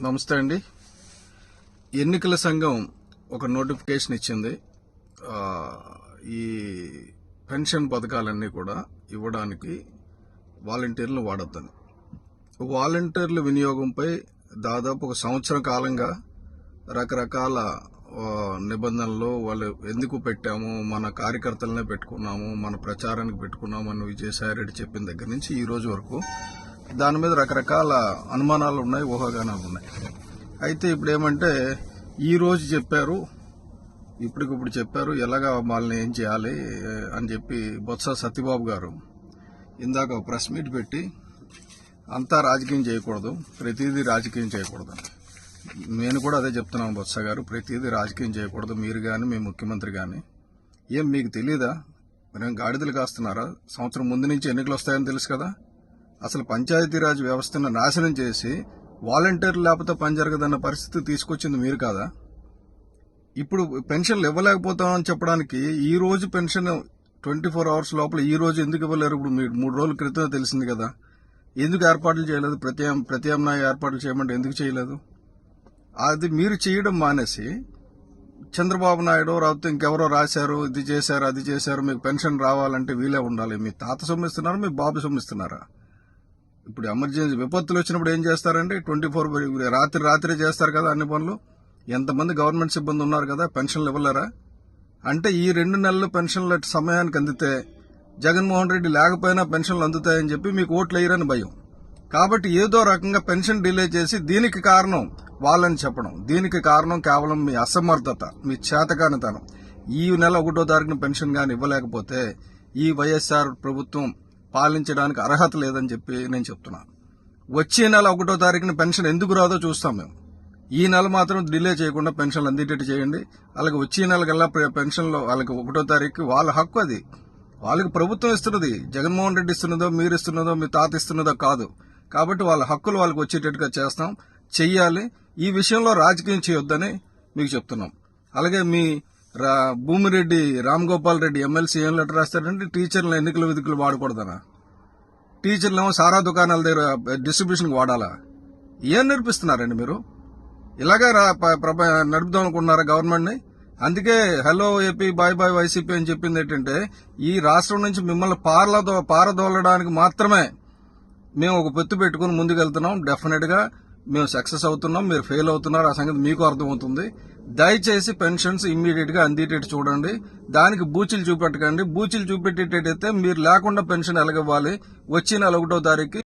నమస్తే అండి. ఎన్నికల సంఘం ఒక నోటిఫికేషన్ ఇచ్చింది. ఈ పెన్షన్ పథకాలన్నీ కూడా ఇవ్వడానికి వాలంటీర్లు వాడొద్దని. వాలంటీర్ల వినియోగంపై దాదాపు ఒక సంవత్సరం కాలంగా రకరకాల నిబంధనలు వాళ్ళు ఎందుకు పెట్టాము, మన కార్యకర్తలనే పెట్టుకున్నాము, మన ప్రచారానికి పెట్టుకున్నాము అని విజయసాయిరెడ్డి చెప్పిన దగ్గర నుంచి ఈ రోజు వరకు దాని మీద రకరకాల అనుమానాలు ఉన్నాయి, ఊహాగానాలు ఉన్నాయి. అయితే ఇప్పుడు ఏమంటే ఈ రోజు చెప్పారు, ఇప్పటికిప్పుడు చెప్పారు ఎలాగా వాళ్ళని ఏం చేయాలి అని చెప్పి బొత్స సత్యబాబు గారు ఇందాక ప్రెస్ మీట్ పెట్టి అంతా రాజకీయం చేయకూడదు, ప్రతిదీ రాజకీయం చేయకూడదు. నేను కూడా అదే చెప్తున్నాను బొత్స గారు, ప్రతిదీ రాజకీయం చేయకూడదు. మీరు కానీ మీ ముఖ్యమంత్రి కానీ ఏం మీకు తెలీదా? మీరేం గాడిదలు కాస్తున్నారా? సంవత్సరం ముందు నుంచి ఎన్నికలు వస్తాయని తెలుసు కదా. అసలు పంచాయతీరాజ్ వ్యవస్థను నాశనం చేసి వాలంటీర్లు లేకపోతే పని జరగదన్న పరిస్థితి తీసుకొచ్చింది మీరు కాదా? ఇప్పుడు పెన్షన్లు ఇవ్వలేకపోతామని చెప్పడానికి ఈ రోజు పెన్షన్ 24 అవర్స్ లోపల ఈ రోజు ఎందుకు ఇవ్వలేరు? ఇప్పుడు మీరు 3 రోజుల క్రితం తెలిసింది కదా. ఎందుకు ఏర్పాట్లు చేయలేదు? ప్రత్యామ్నాయ ఏర్పాట్లు చేయమంటే ఎందుకు చేయలేదు? అది మీరు చేయడం మానేసి చంద్రబాబు నాయుడు రాకపోతే ఇంకెవరో రాశారు, ఇది చేశారు, అది చేశారు, మీకు పెన్షన్ రావాలంటే వీలే ఉండాలి. మీ తాత సొమ్మిస్తున్నారా, మీ బాబు సొమ్మిస్తున్నారా? ఇప్పుడు ఎమర్జెన్సీ విపత్తులు వచ్చినప్పుడు ఏం చేస్తారండి? 24 రాత్రి చేస్తారు కదా అన్ని పనులు. ఎంతమంది గవర్నమెంట్ సిబ్బంది ఉన్నారు కదా, పెన్షన్లు ఇవ్వలేరా? అంటే ఈ 2 నెలలు పెన్షన్ల సమయానికి అందితే జగన్మోహన్ రెడ్డి లేకపోయినా పెన్షన్లు అందుతాయని చెప్పి మీకు ఓట్లు వేయరని భయం. కాబట్టి ఏదో రకంగా పెన్షన్ డిలే చేసి దీనికి కారణం వాళ్ళని చెప్పడం, దీనికి కారణం కేవలం మీ అసమర్థత, మీ చేతకానితనం. ఈ నెల 1వ తారీఖున పెన్షన్ గాని ఇవ్వలేకపోతే ఈ వైఎస్ఆర్ ప్రభుత్వం పాలించడానికి అర్హత లేదని చెప్పి నేను చెప్తున్నాను. వచ్చే నెల 1వ తారీఖున పెన్షన్ ఎందుకు రాదో చూస్తాం మేము. ఈ నెల మాత్రం డిలే చేయకుండా పెన్షన్లు అందేటట్టు చేయండి. అలాగే వచ్చే నెల కల్లా పెన్షన్లో వాళ్ళకి 1వ తారీఖు వాళ్ళ హక్కు. అది వాళ్ళకి ప్రభుత్వం ఇస్తున్నది. జగన్మోహన్ రెడ్డి ఇస్తున్నదో, మీరు ఇస్తున్నదో, మీ తాత ఇస్తున్నదో కాదు. కాబట్టి వాళ్ళ హక్కులు వాళ్ళకి వచ్చేటట్టుగా చేస్తాం, చెయ్యాలి. ఈ విషయంలో రాజకీయం చేయొద్దని మీకు చెప్తున్నాం. అలాగే మీ భూమిరెడ్డి రామ్ గోపాల్ రెడ్డి ఎమ్మెల్సీ ఏం లెటర్ రాస్తారంటే టీచర్ల ఎన్నికల విధులు వాడకూడదనా? టీచర్లేమో సారా దుకాణాల దగ్గర డిస్ట్రిబ్యూషన్కి వాడాలా? ఏం నేర్పిస్తున్నారండి మీరు? ఇలాగే నడుపుదాం అనుకుంటున్నారా గవర్నమెంట్ని? అందుకే hello AP bye bye YCP అని చెప్పింది ఏంటంటే ఈ రాష్ట్రం నుంచి మిమ్మల్ని పారదోలడానికి మాత్రమే మేము ఒక పొత్తు పెట్టుకుని ముందుకెళ్తున్నాం. డెఫినెట్ గా మేము సక్సెస్ అవుతున్నాం, మీరు ఫెయిల్ అవుతున్నారు, ఆ సంగతి మీకు అర్థమవుతుంది. దయచేసి పెన్షన్స్ ఇమ్మీడియట్ గా అందేటట్టు చూడండి. దానికి బూచీలు చూపెట్టకండి. బూచీలు చూపెట్టేటట్టయితే మీరు లేకుండా పెన్షన్ ఎలాగివ్వాలి? వచ్చే నెల 1వ తారీఖు